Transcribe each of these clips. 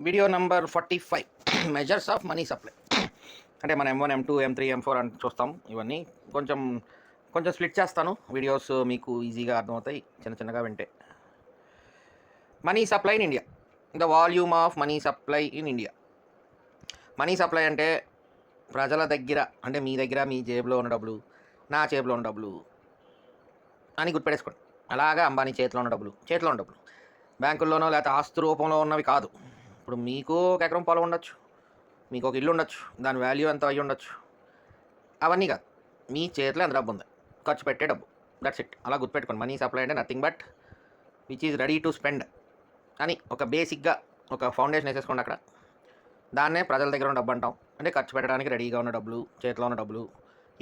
Video number 45 measures of money supply. అంటే మన M1 M2 M3 M4 అని చూస్తాం. ఇవన్నీ కొంచెం కొంచెం స్ప్లిట్ చేస్తాను. వీడియోస్ మీకు ఈజీగా అర్థమవుతాయి చిన్న చిన్నగా వింటే. Money supply in India, the volume of money supply in India. Money supply అంటే ప్రజల దగ్గర, అంటే మీ దగ్గర మీ జేబులో ఉన్న డబ్బులు, నా జేబులో ఉన్న డబ్బులు అని గుర్తుపెట్టేసుకోండి. అలాగా అంబానీ చేతిలో ఉన్న డబ్బులు, చేతిలో ఉన్న డబ్బులు బ్యాంకుల్లోనో లేకపోతే ఆస్తు రూపంలో ఉన్నవి కాదు. ఇప్పుడు మీకు ఒక ఎకరం పొలం ఉండొచ్చు, మీకు ఒక ఇల్లు ఉండొచ్చు, దాని వాల్యూ ఎంత అయ్యి ఉండొచ్చు. అవన్నీ కాదు, మీ చేతిలో ఎంత డబ్బు ఉంది, ఖర్చు పెట్టే డబ్బు. That's it. అలా గుర్తుపెట్టుకోండి. మనీ సప్లై అంటే nothing but which is ready to spend అని ఒక బేసిక్గా ఒక ఫౌండేషన్ వేసేసుకోండి అక్కడ. దాన్నే ప్రజల దగ్గర ఉన్న డబ్బు అంటాం. అంటే ఖర్చు పెట్టడానికి రెడీగా ఉన్న డబ్బులు, చేతిలో ఉన్న డబ్బులు,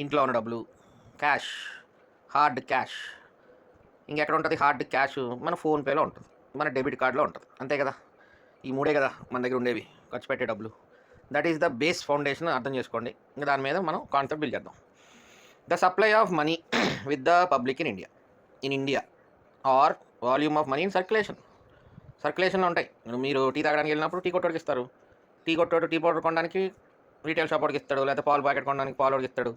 ఇంట్లో ఉన్న డబ్బులు, క్యాష్, హార్డ్ క్యాష్. ఇంకెక్కడ ఉంటుంది హార్డ్ క్యాష్? మన ఫోన్పేలో ఉంటుంది, మన డెబిట్ కార్డులో ఉంటుంది. అంతే కదా, ఈ మూడే కదా మన దగ్గర ఉండేవి ఖర్చు పెట్టే డబ్బులు. That is the base foundation. అర్థం చేసుకోండి. ఇంకా దాని మీద మనం కాన్సెప్ట్ బిల్డ్ చేద్దాం. The supply of money with the public in India or volume of money in సర్క్యులేషన్లో ఉంటాయి. మీరు టీ తాగడానికి వెళ్ళినప్పుడు టీ కొట్టోడికి ఇస్తారు. టీ కొట్టోడు టీ పౌడర్ కొనడానికి రీటైల్ షాప్ వాడికి ఇస్తాడు, లేకపోతే పాలు ప్యాకెట్ కొనడానికి పాలు వాడికి ఇస్తాడు.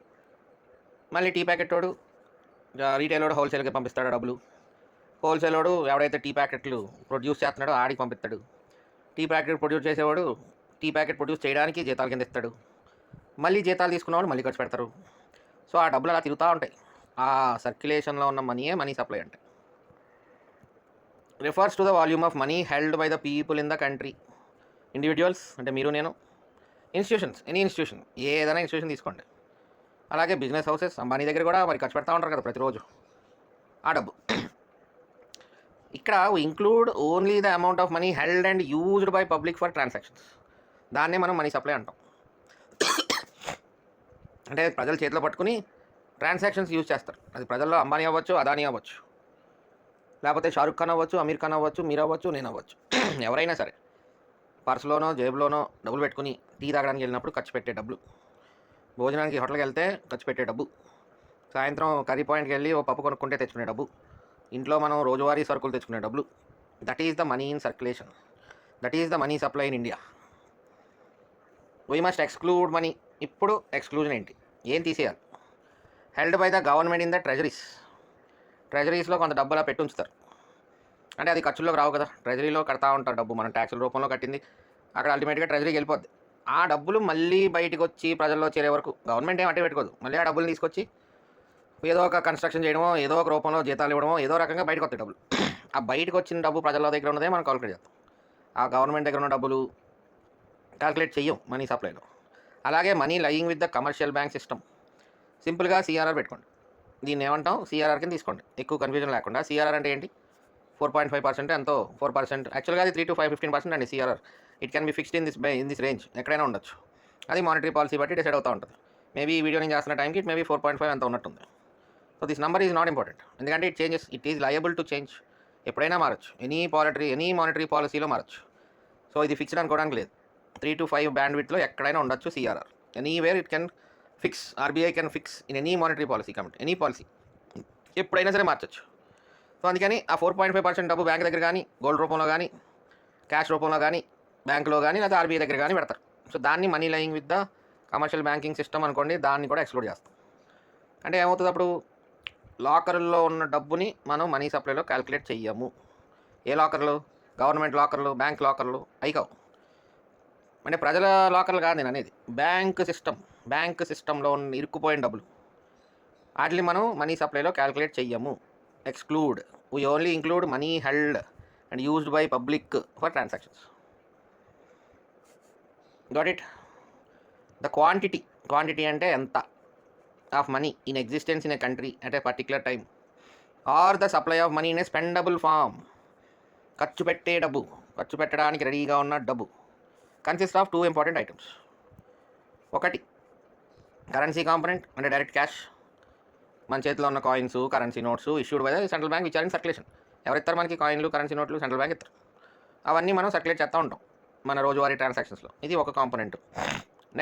మళ్ళీ టీ ప్యాకెట్ వాడు రీటైల్ వాడు హోల్సేల్కి పంపిస్తాడు డబ్బులు. హోల్సేల్ వాడు ఎవడైతే టీ ప్యాకెట్లు ప్రొడ్యూస్ చేస్తున్నాడో ఆడికి పంపిస్తాడు. టీ ప్యాకెట్ ప్రొడ్యూస్ చేసేవాడు టీ ప్యాకెట్ ప్రొడ్యూస్ చేయడానికి జీతాల కింద ఇస్తాడు. మళ్ళీ జీతాలు తీసుకున్నవాడు మళ్ళీ ఖర్చు పెడతారు. సో ఆ డబ్బులు అలా తిరుగుతూ ఉంటాయి. ఆ సర్క్యులేషన్లో ఉన్న మనీయే మనీ సప్లై అంటే. Refers to the volume of money held by the people in the country. Individuals అంటే మీరు నేను, ఇన్స్టిట్యూషన్స్, ఎనీ ఇన్స్టిట్యూషన్, ఏదైనా ఇన్స్టిట్యూషన్ తీసుకోండి. అలాగే బిజినెస్ హౌసెస్, అంబానీ దగ్గర కూడా మరి ఖర్చు పెడతా ఉంటారు కదా ప్రతిరోజు ఆ డబ్బు. ఇక్కడ include only the amount of money held and used by public for transactions. దాన్నే మనం మనీ సప్లై అంటాం. అంటే ప్రజల చేతిలో పట్టుకుని ట్రాన్సాక్షన్స్ యూజ్ చేస్తారు. అది ప్రజల్లో అంబానీ అవ్వచ్చు, అదానీ అవ్వచ్చు, లేకపోతే షారుఖ్ ఖాన్ అవ్వచ్చు, అమీర్ ఖాన్ అవ్వచ్చు, మీరు అవ్వచ్చు, నేను అవ్వచ్చు. ఎవరైనా సరే పర్సులోనో జేబులోనో డబ్బులు పెట్టుకుని టీ తాగడానికి వెళ్ళినప్పుడు ఖర్చు పెట్టే డబ్బులు, భోజనానికి హోటల్కి వెళ్తే ఖర్చు పెట్టే డబ్బు, సాయంత్రం కర్రీ పాయింట్కి వెళ్ళి ఓ పప్పు కొనుక్కుంటే తెచ్చుకునే డబ్బు, ఇంట్లో మనం రోజువారీ సరుకులు తెచ్చుకునే డబ్బులు. That is the money in circulation. That is the money supply in India. We must exclude money. ఇప్పుడు ఎక్స్క్లూజన్ ఏంటి? ఏం తీసేయాలి? Held by the government in the ట్రెజరీస్లో కొంత డబ్బు అలా పెట్టి ఉంచుతారు. అంటే అది ఖర్చుల్లోకి రావు కదా, ట్రెజరీలో కడతా ఉంటారు డబ్బు. మనం ట్యాక్సుల రూపంలో కట్టింది అక్కడ అల్టిమేట్గా ట్రెజరీకి వెళ్ళిపోద్ది. ఆ డబ్బులు మళ్ళీ బయటకు వచ్చి ప్రజల్లో చేరే వరకు గవర్నమెంట్ ఏం అట్టే పెట్టుకోదు. మళ్ళీ ఆ డబ్బులు తీసుకొచ్చి ఏదో ఒక కన్స్ట్రక్షన్ చేయడమో, ఏదో ఒక రూపంలో జీతాలు ఇవ్వడమో, ఏదో రకంగా బయటకు వస్తాయి డబ్బులు. ఆ బయటకు వచ్చిన డబ్బు ప్రజల దగ్గర ఉన్నదే మనం కాల్కులేట్ చేస్తాం. ఆ గవర్నమెంట్ దగ్గర ఉన్న డబ్బులు క్యాల్కులేట్ చెయ్యం మనీ సప్లైలో. అలాగే money lying with the commercial bank system. సింపుల్గా సిఆర్ఆర్ పెట్టుకోండి. దీన్ని ఏమంటాం? సిఆర్ఆర్ కింద తీసుకోండి, ఎక్కువ కన్ఫ్యూజన్ లేకుండా. సిఆర్ఆర్ అంటే ఏంటి? 4.5% ఎంతో 4%. యాక్చువల్గా అది 3 to 15% అండి CRR. It can be fixed in this range, ఎక్కడైనా ఉండొచ్చు. అది మానిటరీ పాలసీ బట్టి డిసైడ్ అవుతూ ఉంటుంది. మేబీ ఈ వీడియో నేను చేస్తున్న టైంకి ఇట్ మేబీ 4.5 అంత ఉన్నట్టుంది. So this number is not important, ఎందుకంటే it changes, it is liable to change. ఎప్పుడైనా మారచ్చు, ఎనీ మానిటరీ పాలసీలో మారచ్చు. సో ఇది ఫిక్స్డ్ అనుకోవడానికి లేదు. 3 to 5 బ్యాండ్ విడ్త్లో ఎక్కడైనా ఉండొచ్చు CRR. Anywhere it can fix. RBI can fix in any monetary policy committee, any policy ఎప్పుడైనా సరే మార్చచ్చు. సో అందుకని ఆ 4.5% డబ్బు బ్యాంక్ దగ్గర కానీ, గోల్డ్ రూపంలో కానీ, క్యాష్ రూపంలో కానీ, బ్యాంకులో కానీ, లేదా ఆర్బీఐ దగ్గర కానీ పెడతారు. సో దాన్ని money lying with the commercial banking system అనుకోండి. దాన్ని కూడా ఎక్స్క్లూడ్ చేస్తాం. అంటే ఏమవుతుంది అప్పుడు? లాకర్లో ఉన్న డబ్బుని మనం మనీ సప్లైలో క్యాల్కులేట్ చెయ్యము. ఏ లాకర్లు? గవర్నమెంట్ లాకర్లు, బ్యాంక్ లాకర్లు అవి కావు. అంటే ప్రజల లాకర్లు కాదు నేను అనేది, బ్యాంక్ సిస్టంలో ఇరుక్కుపోయిన డబ్బులు, వాటిని మనం మనీ సప్లైలో క్యాల్కులేట్ చెయ్యము. Exclude. We only include money held and used by public for transactions. Got it? The quantity అంటే ఎంత of money in existence in a country at a particular time, or the supply of money in a spendable form. ఖర్చు పెట్టే డబ్బు, ఖర్చు పెట్టడానికి రెడీగా ఉన్న డబ్బు కన్సిస్ట్ ఆఫ్ 2 ఇంపార్టెంట్ ఐటమ్స్. ఒకటి కరెన్సీ కాంపనెంట్, అంటే డైరెక్ట్ క్యాష్, మన చేతిలో ఉన్న coins, currency notes issued by the central bank which are in circulation. ఎవరిస్తారు మనకి కాయిన్లు, కరెన్సీ నోట్లు? సెంట్రల్ బ్యాంక్ ఇస్తారు. అవన్నీ మనం సర్క్యులేట్ చేస్తూ ఉంటాం మన రోజువారీ ట్రాన్సాక్షన్స్లో. ఇది ఒక component.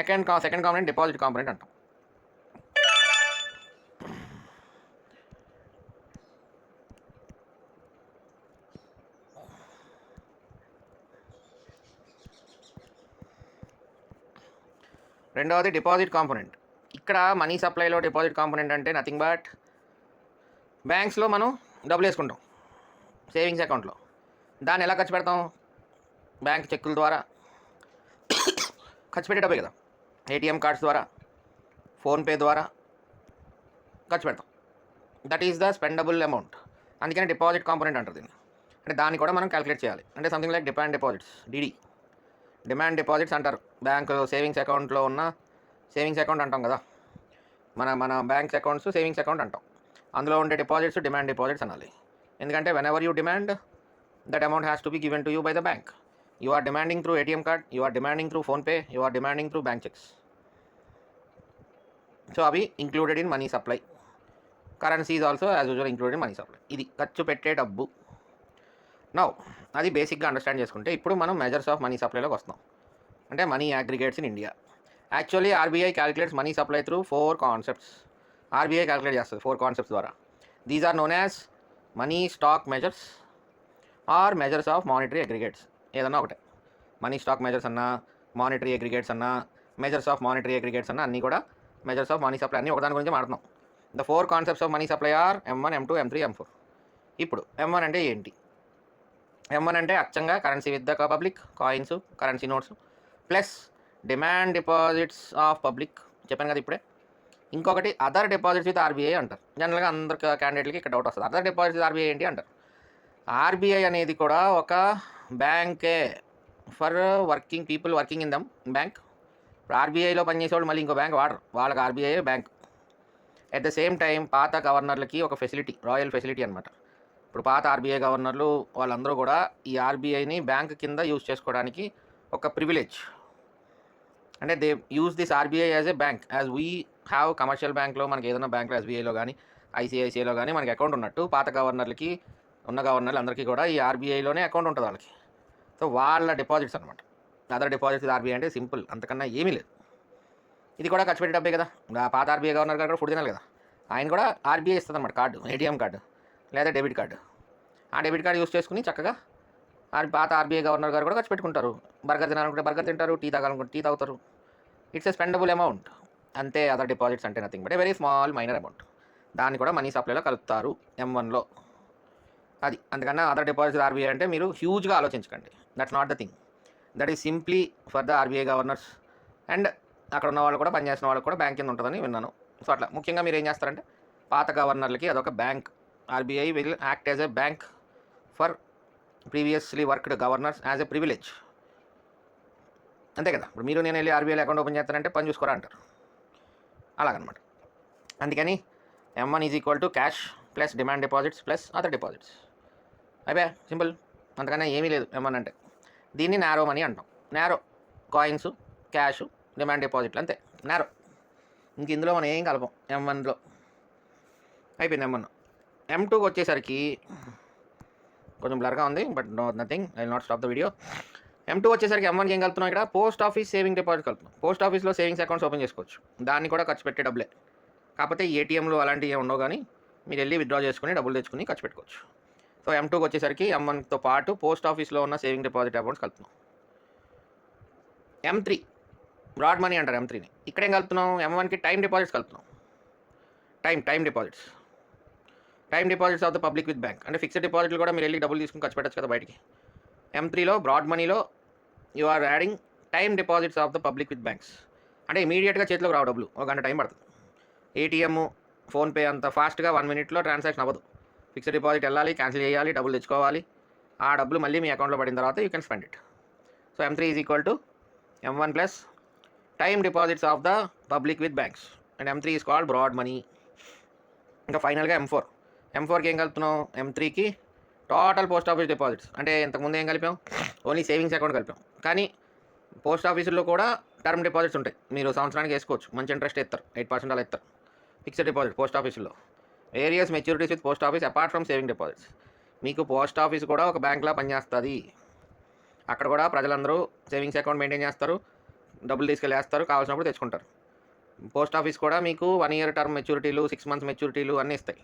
Second component deposit component అంటాం. రెండవది డిపాజిట్ కాంపోనెంట్. ఇక్కడ మనీ సప్లైలో డిపాజిట్ కాంపోనెంట్ అంటే నథింగ్ బట్ బ్యాంక్స్లో మనం డబ్బులు వేసుకుంటాం సేవింగ్స్ అకౌంట్లో. దాన్ని ఎలా ఖర్చు పెడతాం? బ్యాంక్ చెక్కుల ద్వారా ఖర్చు పెట్టే డబ్బే కదా. ఏటీఎం కార్డ్స్ ద్వారా, ఫోన్పే ద్వారా ఖర్చు పెడతాం. That is the spendable amount. అందుకని డిపాజిట్ కాంపోనెంట్ అంటారు దీన్ని. అంటే దాన్ని కూడా మనం క్యాలిక్యులేట్ చేయాలి. అంటే something like demand deposits, DD. Demand deposits అంటారు. బ్యాంక్ సేవింగ్స్ అకౌంట్లో ఉన్న సేవింగ్స్ అకౌంట్ అంటాం కదా, మన మన బ్యాంక్స్ అకౌంట్స్ సేవింగ్స్ అకౌంట్ అంటాం. అందులో ఉండే డిపాజిట్స్ డిమాండ్ డిపాజిట్స్ అనాలి. ఎందుకంటే whenever you demand, that amount has to be given to you by the bank. You are demanding through ATM card, you are demanding through PhonePe, you are demanding through bank cheques. So అవి included in money supply. Currency is also as usual included in money supply. ఇది ఖర్చు పెట్టే డబ్బు. Now అది బేసిక్గా understand చేసుకుంటే ఇప్పుడు మనం మెజర్స్ ఆఫ్ మనీ సప్లైలోకి వస్తాం. అంటే money aggregates in India. Actually RBI calculates money supply through 4 concepts. RBI calculate చేస్తుంది 4 కాన్సెప్ట్స్ ద్వారా. These are known as money stock measures or measures of monetary aggregates. ఏదన్నా ఒకటే, మనీ స్టాక్ మెజర్స్ అన్నా, monetary aggregates అన్నా, measures of monetary aggregates అన్నా, అన్నీ కూడా measures of money supply. అన్నీ ఒకదాని గురించి మాట్లాడుతున్నాం. The 4 concepts of money supply are M1, M2, M3, M4. ఇప్పుడు M1 అంటే ఏంటి? M1 అంటే అచ్చంగా currency with the public, coins, currency notes, plus demand deposits of public చెప్పాను కదా ఇప్పుడే. ఇంకొకటి అదర్ డిపాజిట్స్ విత్ ఆర్బీఐ అంటారు. జనరల్గా అందరి క్యాండిడేట్లకి ఇక్కడ డౌట్ వస్తుంది, అదర్ డిపాజిట్స్ విత్ ఆర్బీఐ ఏంటి అంటారు. ఆర్బీఐ అనేది కూడా ఒక బ్యాంకే for working people working in dum bank. ఇప్పుడు ఆర్బీఐలో పనిచేసేవాళ్ళు మళ్ళీ ఇంకో బ్యాంక్ వాడరు, వాళ్ళకి RBI bank. At the same time పాత గవర్నర్లకి ఒక ఫెసిలిటీ, రాయల్ ఫెసిలిటీ అనమాట. ఇప్పుడు పాత ఆర్బీఐ గవర్నర్లు వాళ్ళందరూ కూడా ఈ ఆర్బీఐని బ్యాంక్ కింద యూజ్ చేసుకోవడానికి ఒక ప్రివిలేజ్. అంటే they use this RBI as a bank, as we have commercial బ్యాంక్లో మనకి ఏదైనా బ్యాంక్లో ఎస్బీఐలో కానీ ఐసిఐసిఐలో కానీ మనకి అకౌంట్ ఉన్నట్టు పాత గవర్నర్లకి ఉన్న గవర్నర్లు అందరికీ కూడా ఈ ఆర్బీఐలోనే అకౌంట్ ఉంటుంది వాళ్ళకి. సో వాళ్ళ డిపాజిట్స్ అనమాట. అదర్ డిపాజిట్స్ ఆర్బీఐ అంటే సింపుల్, అంతకన్నా ఏమీ లేదు. ఇది కూడా ఖర్చు పెట్టే డబ్బే కదా. పాత ఆర్బీఐ గవర్నర్ గారు కూడా ఫుడ్ తినాలి కదా, ఆయన కూడా ఆర్బీఐ ఇస్తుంది అనమాట కార్డు, ఏటీఎం కార్డు లేదా డెబిట్ కార్డు. ఆ డెబిట్ కార్డు యూస్ చేసుకుని చక్కగా పాత ఆర్బీఐ గవర్నర్ గారు కూడా ఖర్చు పెట్టుకుంటారు. బర్గర్ తినాలనుకుంటే బర్గర్ తింటారు, టీ తాగాలనుకుంటే టీ తాగుతారు. ఇట్స్ ఎ స్పెండబుల్ అమౌంట్ అంతే. అదర్ డిపాజిట్స్ అంటే nothing but a very small minor amount. దాన్ని కూడా మనీ సప్లైలో కలుపుతారు M1లో. అది అందుకన్నా అదర్ డిపాజిట్స్ ఆర్బీఐ అంటే మీరు హ్యూజ్గా ఆలోచించకండి. That's not the thing. That is simply for the RBI governors and అక్కడ ఉన్న వాళ్ళు కూడా పనిచేసిన వాళ్ళకి కూడా బ్యాంక్ కింద ఉంటుందని విన్నాను. సో అట్లా ముఖ్యంగా మీరు ఏం చేస్తారంటే పాత గవర్నర్లకి అదొక bank. RBI will act as a bank for previously worked governors as a privilege. అంతే కదా. ఇప్పుడు మీరు నేను వెళ్ళి ఆర్బీఐలో అకౌంట్ ఓపెన్ చేస్తానంటే పని చూసుకోరా అంటారు, అలాగనమాట. అందుకని M1 is equal to cash plus demand deposits plus other deposits. అయిపోయా, సింపుల్. అంతకన్నా ఏమీ లేదు M1 అంటే. దీన్ని నారో మనీ అంటాం. నారో కాయిన్స్, క్యాష్, డిమాండ్ డిపాజిట్లు అంతే, నారో. ఇంక ఇందులో మనం ఏం కలపం M1లో. అయిపోయింది M1. M2కి వచ్చేసరికి కొంచెం బ్లర్గా ఉంది, but no nothing, I will not stop the video. M2 వచ్చేసరికి M1కి ఏం కలుపుతున్నాం? ఇక్కడ పోస్ట్ ఆఫీస్ సేవింగ్ డిపాజిట్ కలుపుతున్నాం. పోస్ట్ ఆఫీస్లో సేవింగ్స్ అకౌంట్స్ ఓపెన్ చేసుకోవచ్చు, దాన్ని కూడా ఖర్చు పెట్టే డబ్బులే. కాకపోతే ఏటీఎంలు అలాంటివి ఏమి ఉండవు, కానీ మీరు వెళ్ళి విత్డ్రా చేసుకుని డబ్బులు తెచ్చుకుని ఖర్చు పెట్టుకోవచ్చు. సో M2కి వచ్చేసరికి M1తో పాటు పోస్ట్ ఆఫీస్లో ఉన్న సేవింగ్ డిపాజిట్ అకౌంట్స్ కలుపుతున్నాం. M3 బ్రాడ్ మనీ అంటారు M3ని. ఇక్కడ ఏం కలుపుతున్నాం? M1కి టైం డిపాజిట్స్ కలుపుతున్నాం. Time deposits of the public with bank. అంటే ఫిక్స్డ్ డిపాజిట్లు కూడా మీరు వెళ్ళి డబ్బులు తీసుకుని ఖర్చు పెట్టచ్చు కదా బయటికి. M3లో బ్రాడ్ మనీలో you are adding time deposits of the public with banks. అంటే ఇమీడియట్గా చేతిలోకి రావు డబ్బులు, ఒక గంట టైం పడుతుంది. ఏటీఎం, ఫోన్పే అంత ఫాస్ట్గా 1 మినిట్లో ట్రాన్సాక్షన్ అవ్వదు. ఫిక్స్డ్ డిపాజిట్ వెళ్ళాలి, క్యాన్సిల్ చేయాలి, డబ్బులు తెచ్చుకోవాలి. ఆ డబ్బులు మళ్ళీ మీ అకౌంట్లో పడిన తర్వాత you can spend it. So M3 is equal to M1 plus time deposits of the public with banks and M3 is called broad money. ఇంకా ఫైనల్గా M4కి ఏం కలుపుతున్నాం? M3కి టోటల్ పోస్ట్ ఆఫీస్ డిపాజిట్స్. అంటే ఇంతకుముందు ఏం కలిపాం? ఓన్లీ సేవింగ్స్ అకౌంట్ కలిపాం. కానీ పోస్ట్ ఆఫీసుల్లో కూడా టర్మ్ డిపాజిట్స్ ఉంటాయి, మీరు సంవత్సరానికి వేసుకోవచ్చు, మంచి ఇంట్రెస్ట్ ఇస్తారు, 8% అలా ఇస్తారు. ఫిక్స్డ్ డిపాజిట్ పోస్ట్ ఆఫీసులో. Various maturities with post office apart from saving deposits. మీకు పోస్ట్ ఆఫీస్ కూడా ఒక బ్యాంక్లా పనిచేస్తుంది. అక్కడ కూడా ప్రజలందరూ సేవింగ్స్ అకౌంట్ మెయింటైన్ చేస్తారు, డబ్బులు తీసుకెళ్ళేస్తారు, కావాల్సినప్పుడు తెచ్చుకుంటారు. పోస్ట్ ఆఫీస్ కూడా మీకు 1 ఇయర్ టర్మ్ మెచ్యూరిటీలు, 6 మంత్స్ మెచ్యూరిటీలు అన్నీ ఇస్తాయి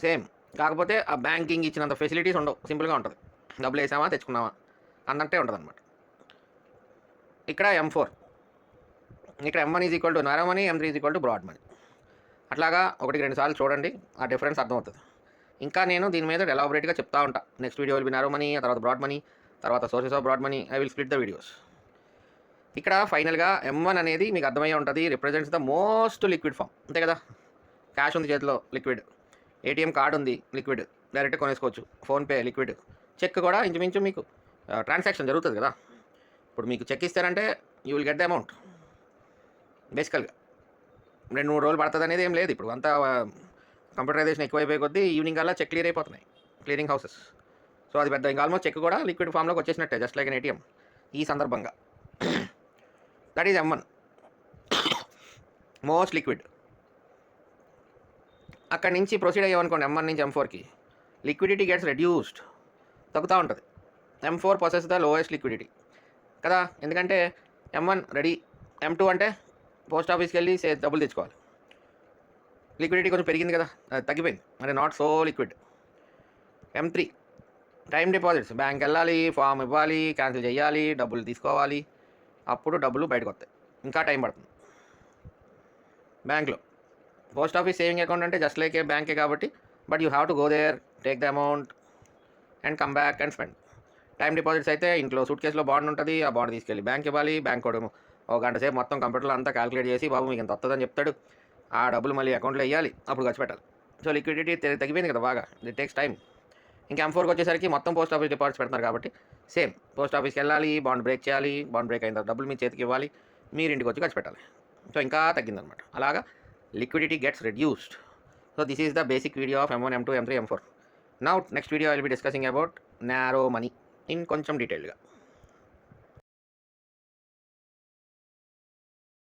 సేమ్. కాకపోతే ఆ బ్యాంకింగ్ ఇచ్చినంత ఫెసిలిటీస్ ఉండవు, సింపుల్గా ఉంటుంది. డబ్బులు వేసామా తెచ్చుకున్నామా అన్నట్టే ఉంటుంది అనమాట. ఇక్కడ M4 ఇక్కడ M1 is equal to narrow money, M3 is equal to broad money. అట్లాగా 1-2 సార్లు చూడండి, ఆ డిఫరెన్స్ అర్థమవుతుంది. ఇంకా నేను దీని మీద ఎలాబొరేట్గా చెప్తా ఉంటా. Next video will be narrow money, తర్వాత బ్రాడ్ మనీ, తర్వాత sources of broad money. I will split the videos. ఇక్కడ ఫైనల్గా M1 అనేది మీకు అర్థమయ్యే ఉంటుంది, represents the most liquid form. అంతే కదా, క్యాష్ ఉంది చేతిలో లిక్విడ్, ఏటీఎం కార్డు ఉంది లిక్విడ్, డైరెక్ట్ కొనేసుకోవచ్చు, ఫోన్పే లిక్విడ్, చెక్ కూడా ఇంచుమించు మీకు ట్రాన్సాక్షన్ జరుగుతుంది కదా. ఇప్పుడు మీకు చెక్ ఇస్తారంటే you will get the amount. బేసికల్గా 2-3 రోజులు పడుతుంది అనేది ఏం లేదు. ఇప్పుడు అంతా కంప్యూటరైజేషన్ ఎక్కువైపోయే కొద్దీ ఈవినింగ్ అలా చెక్ క్లియర్ అయిపోతున్నాయి క్లియరింగ్ హౌసెస్. సో అది పెద్ద ఇంకా ఆల్మోస్ట్ చెక్ కూడా లిక్విడ్ ఫామ్లోకి వచ్చేసినట్టే, జస్ట్ లైక్ అన్ ఏటీఎం. ఈ సందర్భంగా that is M1 most liquid. అక్కడి నుంచి ప్రొసీడ్ అయ్యామనుకోండి M1 నుంచి M4కి, లిక్విడిటీ గెట్స్ రెడ్యూస్డ్, తగ్గుతూ ఉంటుంది. M4 possess the lowest liquidity కదా, ఎందుకంటే M1 రెడీ, M2 అంటే పోస్ట్ ఆఫీస్కి వెళ్ళి డబ్బులు తెచ్చుకోవాలి. లిక్విడిటీ కొంచెం పెరిగింది కదా, తగ్గిపోయింది, అంటే not so liquid. M3 time deposits, bank వెళ్ళాలి, ఫామ్ ఇవ్వాలి, క్యాన్సిల్ చేయాలి, డబ్బులు తీసుకోవాలి, అప్పుడు డబ్బులు బయటకు వస్తాయి, ఇంకా టైం పడుతుంది. బ్యాంక్లో పోస్ట్ ఆఫీస్ సేవింగ్ అకౌంట్ అంటే జస్ట్ లైక్ ఏ బ్యాంకే కాబట్టి, but you have to go there, take the amount and come back and spend. Time deposits అయితే ఇంట్లో సూట్ కేసులో బాండ్ ఉంటుంది, ఆ బాండ్ తీసుకెళ్ళి బ్యాంక్ ఇవ్వాలి, బ్యాంక్ కూడా ఒక గంట సేపు మొత్తం కంప్యూటర్లో అంతా క్యాలిక్యులేట్ చేసి బాబు మీకు ఎంత వస్తుందని చెప్తాడు, ఆ డబ్బులు మళ్ళీ అకౌంట్లో వేయాలి, అప్పుడు ఖర్చు పెట్టాలి. సో లిక్విడిటీ తగ్గిపోయింది కదా బాగా, ఇట్ టేక్స్ టైం. ఇంకా M4కి వచ్చేసరికి మొత్తం పోస్ట్ ఆఫీస్ డిపాజిట్స్ పెడతారు కాబట్టి సేమ్, పోస్ట్ ఆఫీస్కి వెళ్ళాలి, బాండ్ బ్రేక్ చేయాలి, బాండ్ బ్రేక్ అయిన తర్వాత డబ్బులు మీ చేతికి ఇవ్వాలి, మీరు ఇంటికి వచ్చి ఖర్చు పెట్టాలి. సో ఇంకా తగ్గిందనమాట. అలాగా liquidity gets reduced. So this is the basic video of M1, M2, M3, M4. Now next video I will be discussing about narrow money in కొంచెం డీటెయిల్గా.